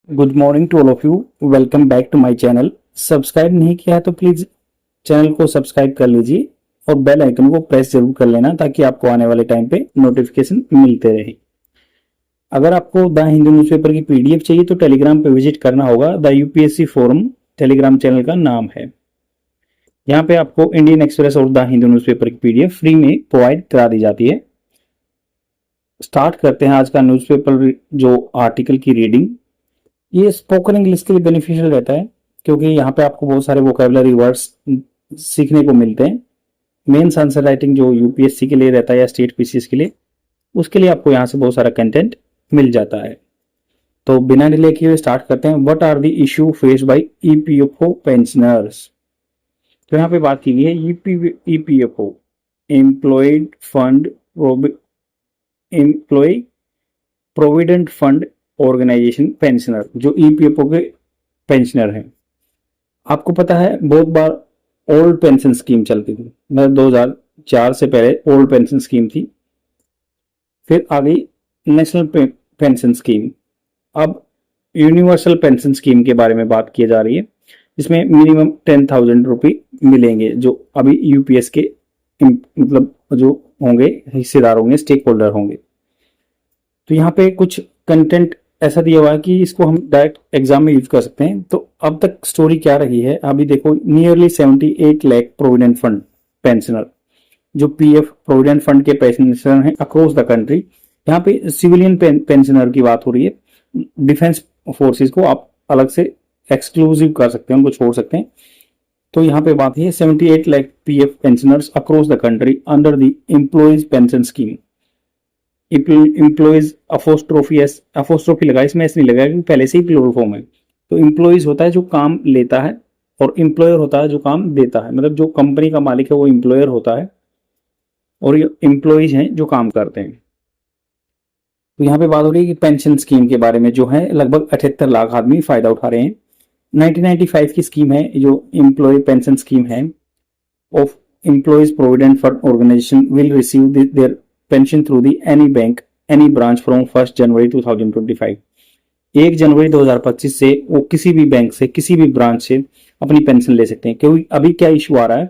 Good morning to all of you. Welcome back to my channel. Subscribe नहीं किया है तो प्लीज चैनल को सब्सक्राइब कर लीजिए और बेल आइकन को प्रेस जरूर कर लेना ताकि आपको आने वाले टाइम पे नोटिफिकेशन मिलते रहे। अगर आपको द हिंदू न्यूज़पेपर की पीडीएफ चाहिए तो टेलीग्राम पे विजिट करना होगा। The UPSC forum Telegram channel का नाम है। यहाँ पे आपको इंडियन एक्सप्रेस और द हिंदू न्यूज़पेपर की पीडीएफ फ्री में प्रोवाइड करा दी जाती है। स्टार्ट करते हैं आज का न्यूज़पेपर जो आर्टिकल की रीडिंग। ये स्पोकन इंग्लिश के लिए बेनिफिशियल रहता है क्योंकि यहाँ पे आपको बहुत सारे वोकेबलरी वर्ड्स सीखने को मिलते हैं। मेंस आंसर राइटिंग जो यूपीएससी के लिए रहता है या स्टेट पीसीएस के लिए, उसके लिए आपको यहाँ से बहुत सारा कंटेंट मिल जाता है। तो बिना डिले किए हुए स्टार्ट करते हैं। What are the issue faced by EPFO pensioners. तो यहाँ पे बात की गई है EPFO employed fund employ provident fund organisation pensioner, जो ईपीएफओ के पेंशनर हैं। आपको पता है बहुत बार ओल्ड पेंशन स्कीम चलती थी, मतलब 2004 से पहले ओल्ड पेंशन स्कीम थी, फिर आ गई नेशनल पेंशन स्कीम। अब यूनिवर्सल पेंशन स्कीम के बारे में बात की जा रही है, जिसमें मिनिमम 10,000 रुपये मिलेंगे जो अभी यूपीएस के मतलब जो होंगे हिस्सेदार होंगे, स्टेक होल्डर होंगे। तो यहाँ पे कुछ कंटेंट ऐसा दिया हुआ है कि इसको हम डायरेक्ट एग्जाम में यूज कर सकते हैं। तो अब तक स्टोरी क्या रही है, अभी देखो nearly 78 lakh provident fund pensioner जो पीएफ प्रोविडेंट फंड के पेंशनर हैं अक्रॉस द कंट्री। यहाँ पे सिविलियन पेंशनर की बात हो रही है। डिफेंस फोर्सेस को आप अलग से एक्सक्लूसिव कर सकते हैं, उनको छोड़ सकते हैं। तो यहाँ पे बात है 78 lakh PF pensioners across the country under the employees pension scheme. Employees apostrophe लगा, इसमें ऐसे नहीं लगा क्योंकि पहले से ही प्लूरल फॉर्म है। तो एम्प्लॉयज होता है जो काम लेता है और एम्प्लॉयर होता है जो काम देता है, मतलब जो कंपनी का मालिक है वो एम्प्लॉयर होता है और ये एम्प्लॉयज हैं जो काम करते हैं। तो यहाँ पे बात हो रही है कि पेंशन स्कीम के बारे में, जो है लगभग 78 लाख आदमी फायदा उठा रहे हैं। 1995 की स्कीम है जो एम्प्लॉय पेंशन स्कीम है of employees provident fund organisation will receive their pension through the any bank any branch from 1 जनवरी 2025। 1 जनवरी 2025 से वो किसी भी बैंक से किसी भी ब्रांच से अपनी पेंशन ले सकते हैं। क्योंकि अभी क्या इशू आ रहा है,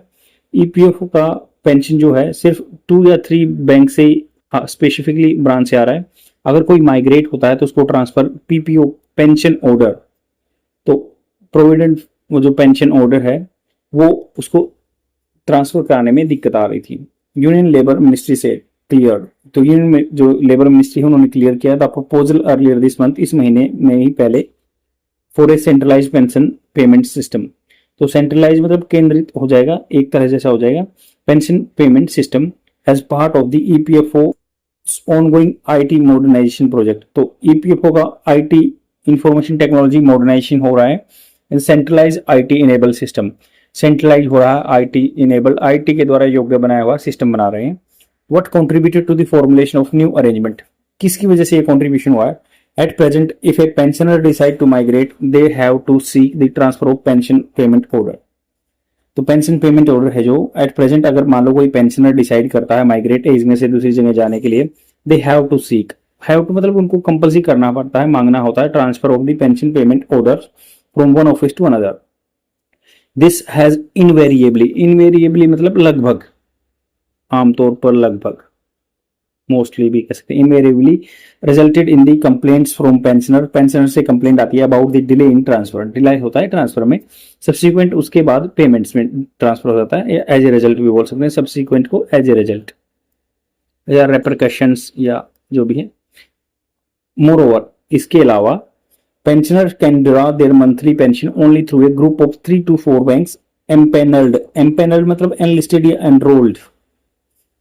ईपीएफओ का पेंशन जो है सिर्फ 2 या 3 बैंक से स्पेसिफिकली ब्रांच से आ रहा है। अगर कोई माइग्रेट होता है तो उसको ट्रांसफर पीपीओ पेंशन ऑर्डर, तो प्रोविडेंट वो जो पेंशन ऑर्डर है वो उसको ट्रांसफर कराने में दिक्कत आ रही थी। यूनियन लेबर मिनिस्ट्री से क्लियर, तो यूनियन में जो लेबर मिनिस्ट्री है उन्होंने क्लियर किया था प्रपोजल अर्लियर दिस मंथ, इस महीने में ही पहले, for a centralise pension payment system. तो सेंट्रलाइज मतलब केंद्रित हो जाएगा, एक तरह जैसा हो जाएगा pension payment system as part of the EPFO ongoing IT modernisation project. तो ईपीएफओ का आईटी इंफॉर्मेशन टेक्नोलॉजी मॉडर्नाइजेशन हो रहा है। Centralise IT enable system, centralise हो रहा है आईटी इनेबल, आईटी के द्वारा योग्य बनाया हुआ सिस्टम बना रहे हैं। What contributed to the formulation of new arrangement? किसकी वजह से ये contribution हुआ है? At present, if a pensioner decide to migrate, they have to seek the transfer of pension payment order. तो पेंशन पेमेंट ऑर्डर है जो एट प्रेजेंट, अगर मान लो कोई पेंशनर डिसाइड करता है माइग्रेट एक जगह से दूसरी जगह जाने के लिए, they have to seek, have to मतलब उनको कंपल्सरी करना पड़ता है, मांगना होता है transfer of the pension payment order from one office to another. This has invariably मतलब लगभग, आमतौर पर लगभग, मोस्टली भी कह सकते हैं, invariably resulted in the complaints from pensioner, pensioner से कंप्लेंट आती है about the delay in transfer, delay होता है ट्रांसफर में, सब्सिक्वेंट उसके बाद पेमेंट्स में ट्रांसफर हो जाता है, या एज ए रिजल्ट भी बोल सकते हैं सब्सिक्वेंट को, एज ए रिजल्ट या रेपरकशंस या जो भी है। मोरओवर, इसके अलावा pensioner can draw there monthly pension only through a group of 3 to 4 banks empanelled, empanelled मतलब एनलिस्टेड या एनरोल्ड,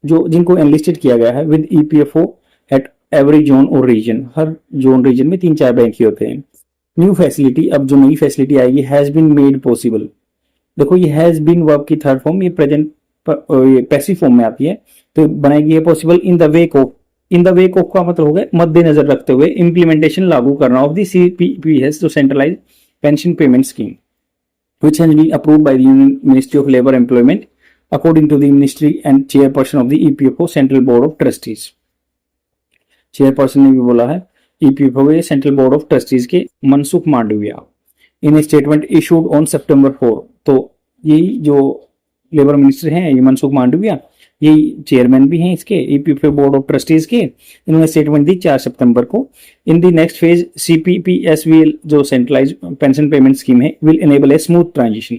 जो जिनको एनलिस्टेड किया गया है with EPFO at every zone और रीजन, हर जोन रीजन में 3-4 बैंक ही होते हैं। न्यू फैसिलिटी, अब जो नई फैसिलिटी आएगी, हैज बीन मेड पॉसिबल। देखो ये हैज बीन वर्ब की थर्ड फॉर्म, ये प्रेजेंट पैसिव फॉर्म में आती है, तो बनाएगी ये possible in the wake of, in the wake of का मतलब हो गया मद्देनजर रखते हुए इम्प्लीमेंटेशन लागू करना ऑफ द सीपीपीएस, जो centralise pension payment scheme, which has been approved by the union ministry of labour employment according to the ministry and chairperson of the EPFO Central Board of Trustees। Chairperson ने भी बोला है EPFO के central board of trustees के मनसुख मांडविया इन statement issued on सितंबर 4। तो यही जो labour minister हैं ये मनसुख मांडविया, यही चेयरमैन भी हैं इसके ईपीएफओ बोर्ड ऑफ ट्रस्टीज के, इन्होंने स्टेटमेंट दी 4 सितंबर को। In the next phase CPPSVL जो सेंट्रलाइज पेंशन पेमेंट स्कीम है will enable a smooth transition,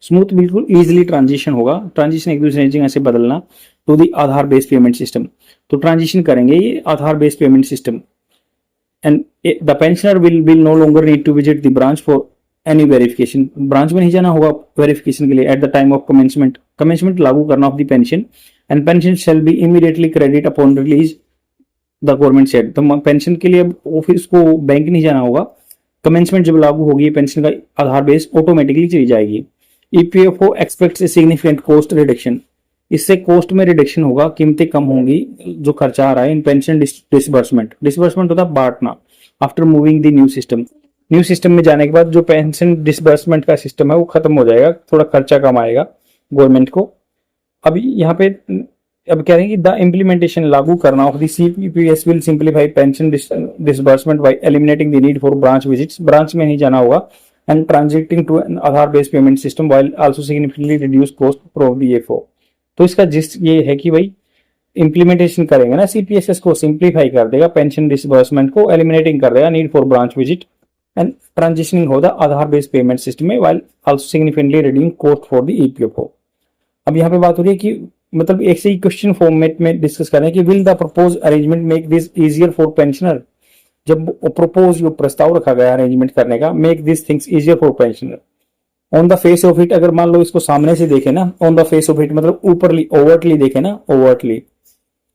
smooth बिल्कुल इजीली ट्रांजिशन होगा, ट्रांजिशन एक दूसरे जगह से बदलना to the Aadhaar based payment system. तो ट्रांजिशन करेंगे ये Aadhaar based payment system and the pensioner will no longer need to visit the branch for any verification, branch में नहीं जाना होगा वेरिफिकेशन के लिए। At the time of commencement लागू करना of the pension and pension shall be immediately credit upon release the government said. तो pension के लिए अब ऑफिस को बैंक नहीं जाना होगा, कमेंसमेंट जब लागू होगी पेंशन का आधार बेस ऑटोमेटिकली चली जाएगी। EPFO aspects a significant cost reduction, इससे कॉस्ट में रिडक्शन होगा, कीमतें कम होंगी, जो खर्चा आ रहा है इन पेंशन डिसबर्समेंट होता है बांटना after moving the new system में जाने के बाद जो पेंशन डिसबर्समेंट का सिस्टम है वो खत्म हो जाएगा, थोड़ा खर्चा कम आएगा गवर्नमेंट को। अभी यहाँ पे अब कह रहे हैं कि द इम्प्लीमेंटेशन लागू करना of the CPPS will simplify pension disbursement by eliminating the need for branch visits, branch में नहीं जाना होगा, and transiting to an Aadhaar based payment system while also significantly reduce cost for the FO. तो इसका gist ये है कि भाई इम्प्लीमेंटेशन करेंगे ना सीपीएसएस को, सिंप्लीफाई कर देगा पेंशन डिसबर्समेंट को, एलिमिनेटिंग कर देगा need for branch visit and transitioning हो the Aadhaar based payment system में while also significantly reducing cost for the EPFO. अब यहाँ पे बात हो रही है कि मतलब एक से ही क्वेश्चन फॉर्मेट में डिस्कस कर रहे हैं कि will the propose arrangement make this easier for pensioner, जब प्रपोज जो प्रस्ताव रखा गया अरेंजमेंट करने का, make this things easier for pensioner. On the face of it, अगर मान लो इसको सामने से देखें ना, on the face of it मतलब ऊपरली ओवर्टली देखें ना, ओवर्टली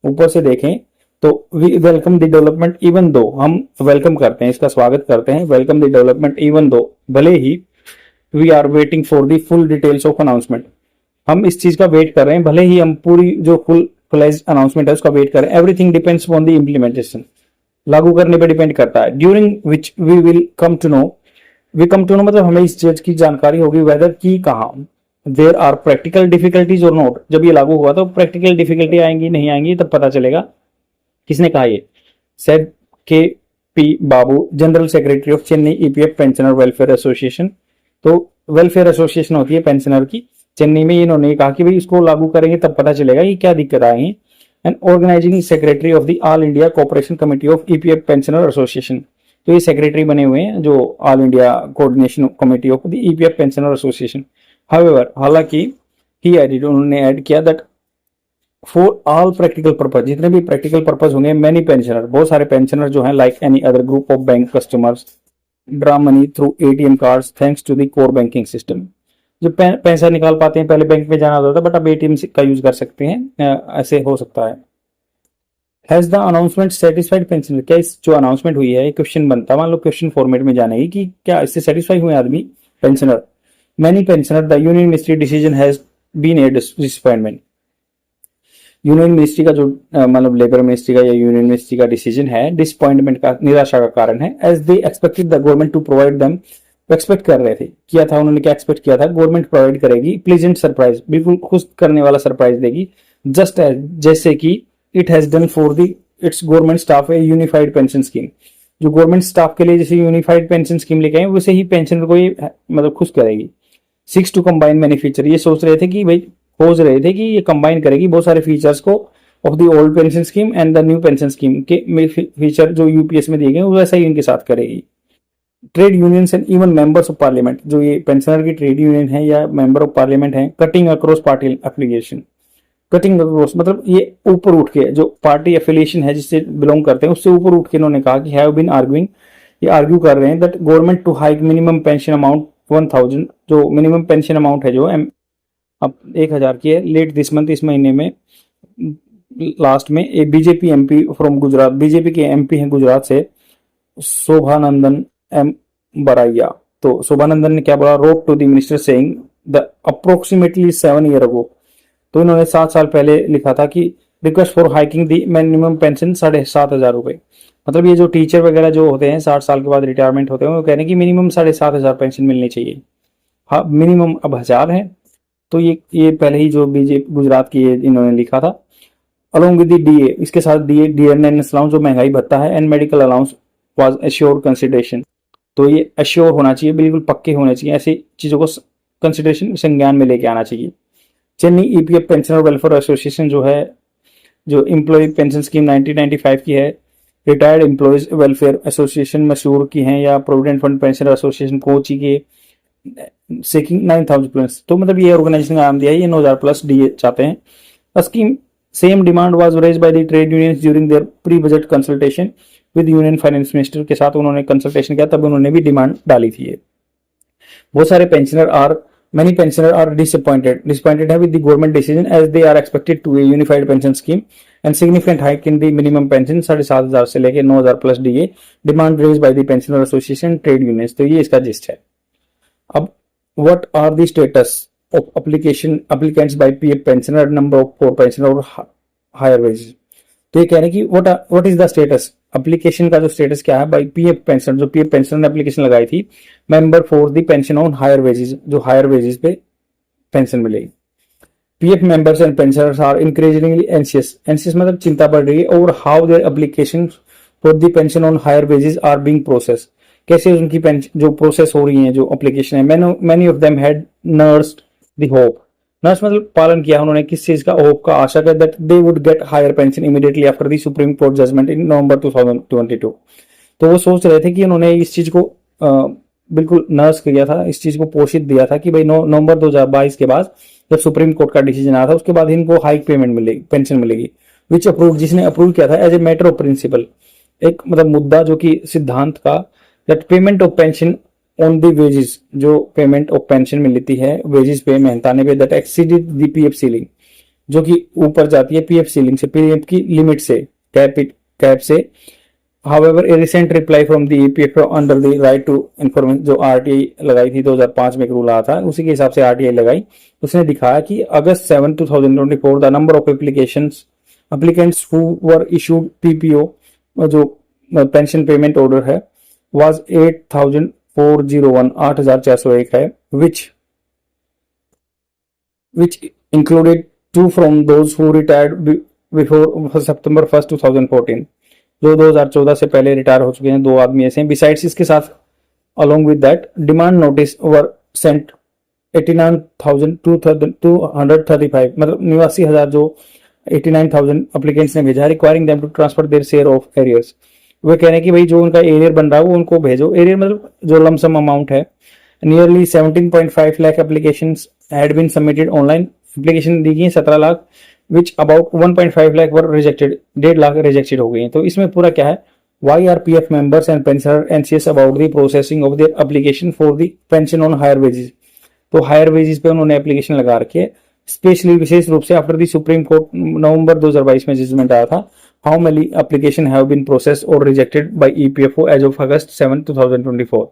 ऊपर से देखें तो we welcome the development even though, हम वेलकम करते हैं, इसका स्वागत करते हैं, welcome the development even though, भले ही we are waiting for the full details of announcement, हम इस चीज का वेट कर रहे हैं, भले ही हम पूरी जो फुल फ्लेज अनाउंसमेंट है उसका वेट कर रहे हैं। Everything depends on the implementation, लागू करने पर डिपेंड करता है। During which we will come to know, we come to know मतलब हमें इस चीज की जानकारी होगी वेदर की कहा देर आर प्रैक्टिकल डिफिकल्टीज और नोट, जब ये लागू हुआ तो प्रैक्टिकल डिफिकल्टी आएंगी नहीं आएंगी तब पता चलेगा। किसने कहा ये? सेड के P Babu, general secretary of Chennai EPF pensioner welfare association. तो वेलफेयर एसोसिएशन होती है पेंशनर की चेन्नई में, इन्होंने कहा कि भाई इसको लागू करेंगे तब पता चलेगा कि क्या दिक्कत आई। And organising secretary of the All India cooperation committee of EPF pensioner association, तो ये सेक्रेटरी बने हुए हैं जो All India coordination committee of the EPF pensioner association. However, हालांकि ही एडिड, उन्होंने ऐड किया that for all practical purpose, जितने भी प्रैक्टिकल पर्पज होंगे, मेनी पेंशनर, बहुत सारे पेंशनर जो हैं like any other group of bank customers draw money through ATM cards thanks to the core banking system. जो पैसा निकाल पाते हैं, पहले बैंक में जाना होता था बट अब एटीएम का यूज कर सकते हैं, ऐसे हो सकता है। Has the announcement satisfied pensioner, क्या इस जो अनाउंसमेंट हुई है क्वेश्चन बनता, मान लो क्वेश्चन फॉर्मेट में जाने की कि क्या इससे सेटिस्फाई हुए आदमी pensioner. Many pensioner the union ministry decision has been a disappointment, union ministry का जो मतलब लेबर मिनिस्ट्री का या यूनियन मिनिस्ट्री का डिसीजन है डिसअपॉइंटमेंट का, निराशा का कारण है। As they expected the government to provide them, expect कर रहे थे, किया था उन्होंने, क्या एक्सपेक्ट किया था, गवर्नमेंट प्रोवाइड करेगी प्लीजेंट सरप्राइज, बिल्कुल खुश करने वाला सरप्राइज देगी, जस्ट एज जैसे कि it has done for the it's government staff A unified pension scheme, जो गवर्नमेंट स्टाफ के लिए जैसे यूनिफाइड पेंशन स्कीम लेके आए वैसे ही पेंशनर को ये मतलब खुश करेगी। 6 टू कंबाइन मैनी फीचर, ये सोच रहे थे कि भाई खोज रहे थे कि ये कंबाइन करेगी बहुत सारे फीचर्स को of the old pension scheme and the new pension scheme के फीचर जो यूपीएस में दिए गए वैसा ही इनके साथ करेगी। Trade unions and even members of parliament, जो ये पेंशनर की ट्रेड यूनियन है या मेंबर ऑफ पार्लियामेंट है, cutting across party affiliation, cutting across मतलब ये ऊपर उठ के जो पार्टी एफिलिएशन है जिससे बिलोंग करते हैं उससे ऊपर उठ के इन्होंने कहा कि हैव बीन आर्ग्यूइंग, ये आर्ग्यू कर रहे हैं that government to hike minimum pension amount 1000, जो मिनिमम पेंशन अमाउंट है जो अब 1000 की है, लेट दिस मंथ, इस महीने में लास्ट में एक BJP MP from Gujarat, BJP के एमपी हैं गुजरात से, शोभानंदन एम बराइया, तो शोभानंदन ने क्या बोला, wrote to the minister saying the approximately 7 year ago, तो इन्होंने 7 साल पहले लिखा था कि request for hiking the minimum pension 7,500 रुपए, मतलब ये जो टीचर वगैरह जो होते हैं 60 साल के बाद रिटायरमेंट होते हैं वो कह रहे हैं कि मिनिमम 7,500 पेंशन मिलनी चाहिए। हाँ, मिनिमम अब 1000 है, तो ये पहले ही जो बीजेपी गुजरात की इन्होंने लिखा था। अलोंग विद डी ए, इसके साथ डी एन अलाउंस जो महंगाई भत्ता है, and medical allowance was assured consideration. तो ये एश्योर होना चाहिए, बिल्कुल पक्के होने चाहिए, ऐसी चीजों को कंसिडरेशन संज्ञान में लेके आना चाहिए। Chennai EPF pensioner welfare association जो है, जो एम्प्लॉय पेंशन स्कीम 1995 की है, retired employees welfare association Mysore की हैं, या provident fund pensioner association Kochi के सेकिंग 9000 प्लस। तो मतलब ये ऑर्गेनाइजेशन का नाम दिया है, ये 9000 प्लस डीए चाहते हैं। Scheme same demand was raised by the trade unions during their pre budget consultation with union finance minister के साथ उन्होंने कंसल्टेशन किया, तब उन्होंने भी डिमांड डाली थी। बहुत सारे pensioner are many pensioners are disappointed with the government decision as they are expected to a unified pension scheme and significant hike in the minimum pension 7,500 से लेके 9,000 plus DA demand raise by the pensioner association trade unions. तो ये इसका gist है। अब what are the status of application applicants by PF pensioner, number of for pensioner और higher wages. तो ये कह रहे हैं कि what is the status, application का जो स्टेटस क्या है बाय पीएफ पेंशनर, जो पीएफ पेंशनर ने एप्लीकेशन लगाई थी, member for the pension on higher wages, जो हायर वेजेस पे पेंशन मिलेगी। PF members and pensioners are increasingly anxious मतलब चिंता बढ़ रही है, और how their application for the pension on higher wages are being process, कैसे उनकी पेंशन जो प्रोसेस हो रही है, जो एप्लीकेशन है। Many of them had nursed the hope, nurse मतलब पालन किया उन्होंने किस चीज का, होप का, आशा का, that they would get higher pension immediately after the Supreme Court judgement in November 2022। तो वो सोच रहे थे कि उन्होंने इस चीज को बिल्कुल नर्स किया था, इस चीज को पोषित दिया था कि भाई नवंबर 2022 के बाद जब सुप्रीम कोर्ट का डिसीजन आया था, उसके बाद इनको हाइक पेमेंट मिलेगी, पेंशन मिलेगी, विच अप्रूव, जिसने अप्रूव किया था as a matter of principle, एक मतलब मुद्दा जो कि सिद्धांत का, that payment of pension on the wages, जो पेमेंट ऑफ पेंशन मिलती है वेजेस पे, मेहनताने पे, that exceeded the PF ceiling, जो कि ऊपर जाती है पीएफ सीलिंग से, पीएफ की लिमिट से, कैप से। However, a recent reply from the EPFO under the right to information, जो आरटीआई लगाई थी 2005 में एक रूल आया था, उसी के हिसाब से आरटीआई लगाई, उसने दिखाया कि अगस्त 7, 2024 the number of applicants who were issued PPO, जो पेंशन पेमेंट ऑर्डर है, वाज 8,401 8,401 है, which included 2 from those who retired before September 1st 2014, जो 2014 से पहले रिटायर हो चुके हैं, 2 आदमी ऐसे हैं। बिसाइड्स इसके साथ along with that demand notices were sent 89,235 मतलब 89,000 जो 89,000 एप्लीकेंट्स ने भेजा, requiring them to transfer their share of arrears. वे कह रहे हैं कि भाई जो उनका एरियर बन रहा है वो उनको भेजो, एरियर मतलब जो लमसम अमाउंट है। Nearly 17.5 lakh applications had been submitted online, application दी गई 17 lakh, which about 1.5 lakh were rejected, 1.5 lakh rejected हो गई हैं। तो इसमें पूरा क्या है, why are PF members and pensioner anxious about the processing of their application for the pension on higher wages. तो हायर वेजेस पे उन्होंने एप्लीकेशन लगा रखी है, स्पेशली विशेष रूप से after the Supreme Court November 2022 में जजमेंट आया था, how many application have been processed और rejected by EPFO as of August 7, 2024,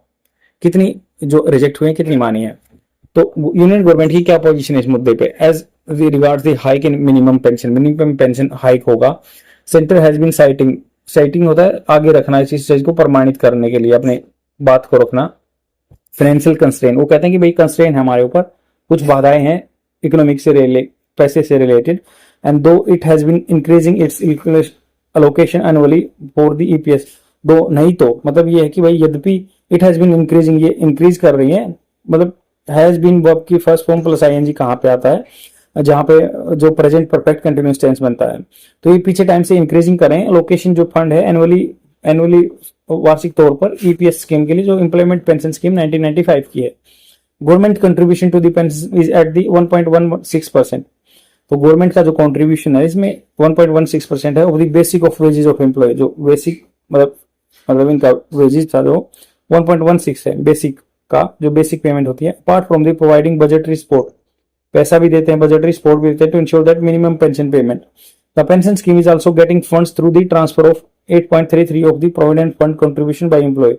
कितनी जो रिजेक्ट हुई है, कितनी मानी है। तो यूनियन गवर्नमेंट की क्या पोजीशन है इस मुद्दे पे, as regards the hike in minimum pension hike होगा, सेंटर हैज बीन साइटिंग होता है आगे रखना, इस चीज को प्रमाणित करने के लिए अपने बात को रखना। फाइनेंशियल कंस्ट्रेन, वो कहते हैं कि भाई कंस्ट्रेन है हमारे ऊपर, कुछ बाधाएं हैं इकोनॉमिक से पैसे से related, and though it has been increasing its allocation annually for the EPS. दो नहीं तो मतलब ये है कि भाई यद्यपि इट हैज बीन इंक्रीजिंग, ये इंक्रीज कर रही है, मतलब हैज बीन वर्ब की फर्स्ट फॉर्म प्लस आईएनजी कहाँ पे आता है, जहां पे जो प्रेजेंट परफेक्ट कंटिन्यूअस टेंस बनता है। तो ये पीछे टाइम से इंक्रीजिंग करें लोकेशन जो फंड है एनुअली वार्षिक तौर पर ईपीएस स्कीम के लिए, जो एम्प्लॉयमेंट पेंशन स्कीम 1995 की है। Government contribution to the pension is at the 1.16%। तो गवर्नमेंट का जो कंट्रीब्यूशन है इसमें 1.16% है of the basic of wages of employ, जो बेसिक मतलब इनका वेजेस था जो 1.16 है, बेसिक का जो बेसिक पेमेंट होती है। Apart from the providing budgetary support, पैसा भी देते हैं, बजटरी सपोर्ट भी देते हैं to ensure that minimum pension payment. The pension scheme is also getting funds through the transfer of 8.33 of the provident fund contribution by employ.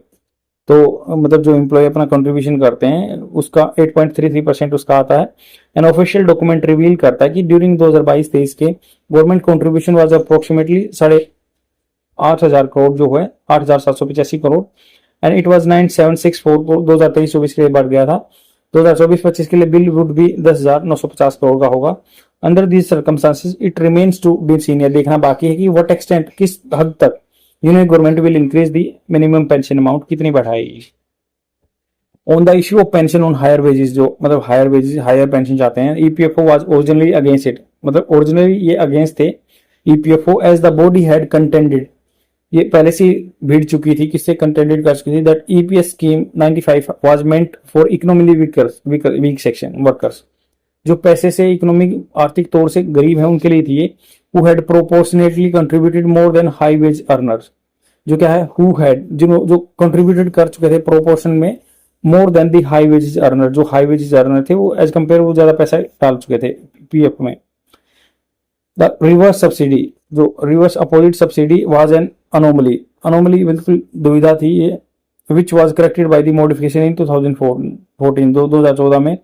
तो मतलब जो एम्प्लॉय अपना कंट्रीब्यूशन करते हैं उसका 8.33% उसका आता है। एन ऑफिशियल डॉक्यूमेंट रिवील करता है कि ड्यूरिंग 2022-23 के government contribution was approximately 8,500 crore जो है 8,785 crore, and it was 9,764 crore 2023-24 के लिए बढ़ गया था। 2024-25 के लिए बिल वुड भी 10,950 करोड़ का होगा। Under these circumstances it remains to be seen, देखना बाकी है कि व्हाट एक्सटेंट, किस हद तक union government will increase the minimum pension amount, कितनी बढ़ाएगी। On the issue of pension on higher wages, जो मतलब हायर वेजेस हायर पेंशन चाहते हैं, EPFO was originally against it, मतलब ओरिजिनली ये अगेंस्ट थे EPFO as the body had contended, ये पहले से भिड़ चुकी थी, किससे कंटेंडेड कर चुकी थी, that EPS scheme 95 was meant for economically weak section workers, जो पैसे से इकोनॉमिक आर्थिक तौर से गरीब है उनके लिए थी ये, who had proportionately contributed more than high veg earners, जो क्या है हु हैड, जो कंट्रीब्यूटेड कर चुके थे प्रोपोर्शन में मोर देन दी हाई वेजेस अर्नर, जो हाई वेजेस अर्नर थे वो एज कंपेयर वो ज्यादा पैसा डाल चुके थे पीएफ में। द रिवर्स सब्सिडी, जो reverse opposite subsidy was an anomaly, anomaly बिल्कुल दुविधा थी ये, which was corrected by the modification in 2014 2014 में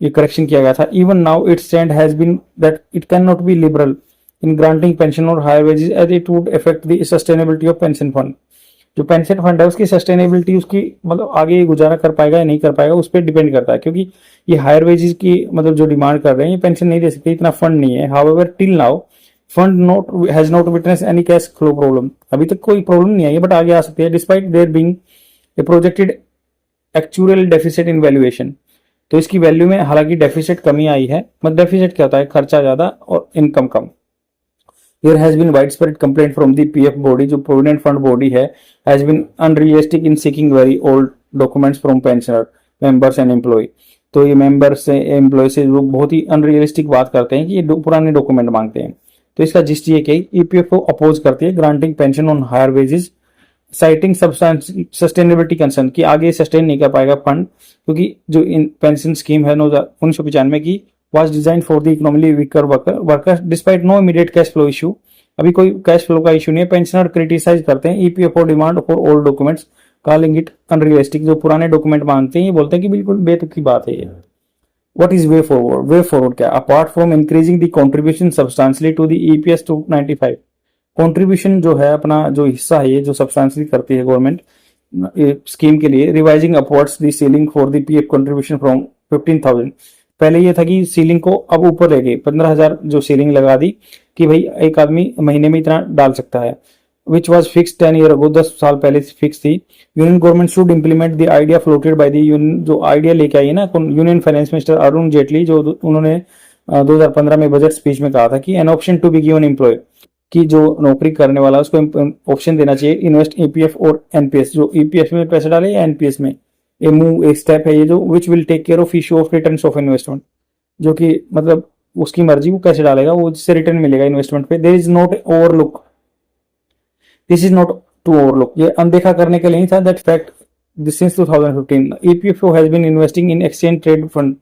ये करेक्शन किया गया था। Even now it stand has been that it can not be liberal in granting pension और higher wages as it would affect the sustainability of pension fund, जो pension fund है उसकी sustainability, उसकी मतलब आगे गुजारा कर पाएगा या नहीं कर पाएगा उस पर डिपेंड करता है, क्योंकि ये हायर वेजेस की मतलब जो डिमांड कर रहे हैं ये पेंशन नहीं दे सकते, इतना फंड नहीं है। However till now fund not has not witness any cash flow problem, अभी तक कोई प्रॉब्लम नहीं आई है बट आगे आ सकती है, despite there being a projected actual deficit in valuation, तो इसकी वैल्यू में हालांकि डेफिसिट कमी आई है, मतलब डेफिसिट क्या होता है, खर्चा ज्यादा और income come. There has been widespread complaint from the PF body, जो Provident Fund body है, has been unrealistic in seeking very old documents from pensioner, members and employee। तो ये मेंबर्स से एम्प्लॉय से वो बहुत ही अनरियलिस्टिक बात करते हैं कि ये पुराने डॉक्यूमेंट मांगते हैं। तो इसका जिस्ट ये कि ईपीएफओ अपोज करती है granting pension on higher wages, citing sustainability concern कि आगे सस्टेन नहीं कर पाएगा फंड, क्योंकि जो पेंशन स्कीम है 1995 की was designed for the economically weaker workers despite no immediate cash flow issue, अभी कोई कैश फ्लो का इशू नहीं है। पेंशनर क्रिटिसाइज करते हैं EPFO demand for old documents, calling it unrealistic, जो पुराने डॉक्यूमेंट मांगते हैं ये बोलते हैं कि बिल्कुल बेतुकी बात है ये। What is way forward, way forward क्या, apart from increasing the contribution substantially to the EPS 295, contribution जो है अपना जो हिस्सा है ये जो सब्सटेंशियली करती है गवर्नमेंट स्कीम के लिए, revising upwards the ceiling for the PF contribution from 15,000, पहले ये था कि सीलिंग को अब ऊपर ले गए 15,000 जो सीलिंग लगा दी कि भाई एक आदमी महीने में इतना डाल सकता है, which was fix 10 year ago, 10 साल पहले फिक्स थी। Union government should implement the idea floated bye the union, जो आइडिया लेके आई है ना union finance minister Arun Jaitley, जो उन्होंने 2015 में बजट स्पीच में कहा था कि an option to be given employ, कि जो नौकरी करने वाला उसको ऑप्शन देना चाहिए इन्वेस्ट ईपीएफ और एनपीएस, जो ईपीएफ में पैसे डाले या एनपीएस में, एक स्टेप है ये जो which will take care of issue of returns of investment, जो कि मतलब उसकी मर्जी वो कैसे डालेगा वो जिससे रिटर्न मिलेगा इन्वेस्टमेंट पे। There is not overlook, this is not to overlook, ये अनदेखा करने के लिए नहीं था, that fact this since 2015 EPFO has been investing in exchange trade fund,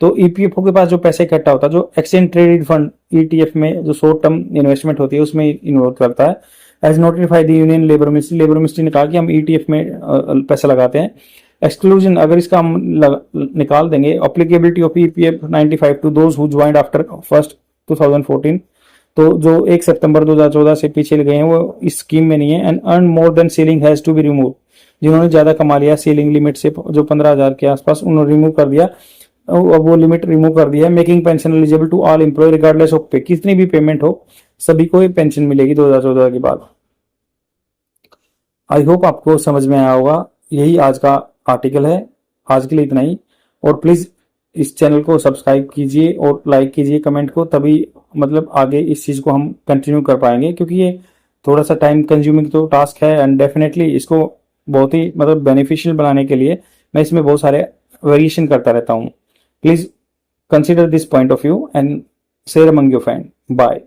तो ईपीएफओ के पास जो पैसे इकट्ठा होता है जो एक्सचेंज ट्रेडेड फंड ईटीएफ में जो शॉर्ट टर्म इन्वेस्टमेंट होती है उसमें इन्वॉल्व करता है। As notified the union labour ministry ने कहा कि हम ईटीएफ में पैसा लगाते हैं। एक्सक्लूजन, अगर इसका हम निकाल देंगे, applicability of EPF 95 to those who joined after 1 2014, तो जो 1 सितंबर 2014 से पीछे गए हैं वो इस स्कीम में नहीं है। And earn more than ceiling has to be remove, जिन्होंने ज्यादा कमा लिया सीलिंग लिमिट से जो 15,000 के आसपास, उन्होंने रिमूव कर दिया, अब वो लिमिट रिमूव कर दिया है। Making pension eligible to all employ regardless of pay, कितनी भी पेमेंट हो सभी को पेंशन मिलेगी 2014 के बाद। आई होप आपको समझ में आया होगा, यही आज का आर्टिकल है, आज के लिए इतना ही। और प्लीज इस चैनल को सब्सक्राइब कीजिए और लाइक कीजिए कमेंट को, तभी मतलब आगे इस चीज को हम कंटिन्यू कर पाएंगे, क्योंकि ये थोड़ा सा टाइम कंज्यूमिंग तो टास्क है एंड डेफिनेटली इसको बहुत ही मतलब बेनिफिशियल बनाने के लिए मैं इसमें बहुत सारे वेरिएशन करता रहता हूँ। Please consider this point of view and share among your friend. Bye.